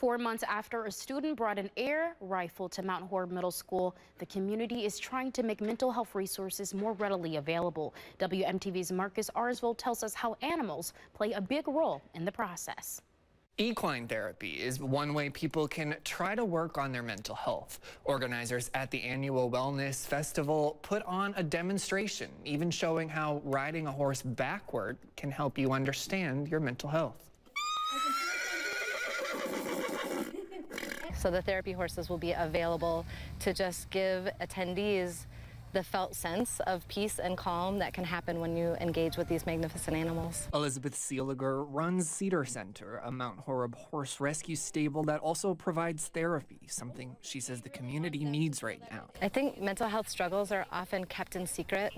4 months after a student brought an air rifle to Mount Horeb Middle School, the community is trying to make mental health resources more readily available. WMTV's Marcus Arsville tells us how animals play a big role in the process. Equine therapy is one way people can try to work on their mental health. Organizers at the annual Wellness Festival put on a demonstration, even showing how riding a horse backward can help you understand your mental health. So the therapy horses will be available to just give attendees the felt sense of peace and calm that can happen when you engage with these magnificent animals. Elizabeth Seeliger runs Cedar Center, a Mount Horeb horse rescue stable that also provides therapy, something she says the community needs right now. I think mental health struggles are often kept in secret,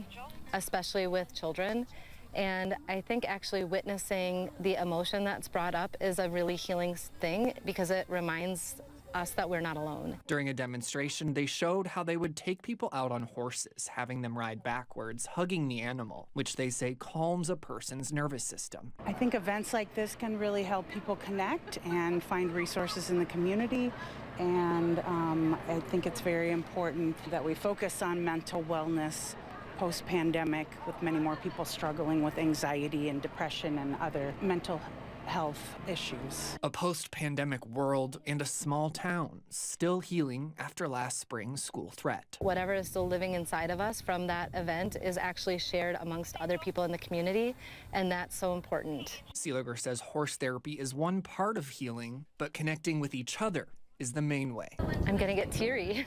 especially with children. And I think actually witnessing the emotion that's brought up is a really healing thing because it reminds us that we're not alone. During a demonstration, they showed how they would take people out on horses, having them ride backwards, hugging the animal, which they say calms a person's nervous system. I think events like this can really help people connect and find resources in the community. And I think it's very important that we focus on mental wellness post-pandemic, with many more people struggling with anxiety and depression and other mental health issues. A post-pandemic world and a small town still healing after last spring's school threat. Whatever is still living inside of us from that event is actually shared amongst other people in the community, and that's so important. Seeliger says horse therapy is one part of healing, but connecting with each other is the main way. I'm gonna get teary.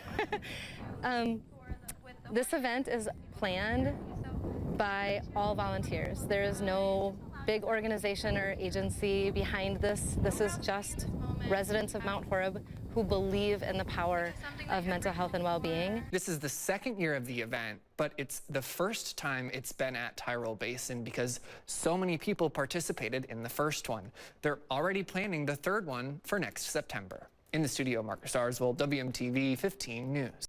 This event is planned by all volunteers. There is no big organization or agency behind this. This is just residents of Mount Horeb who believe in the power of mental health and well-being. This is the second year of the event, but it's the first time it's been at Tyrol Basin because so many people participated in the first one. They're already planning the third one for next September. In the studio, Marcus Arsville, WMTV 15 News.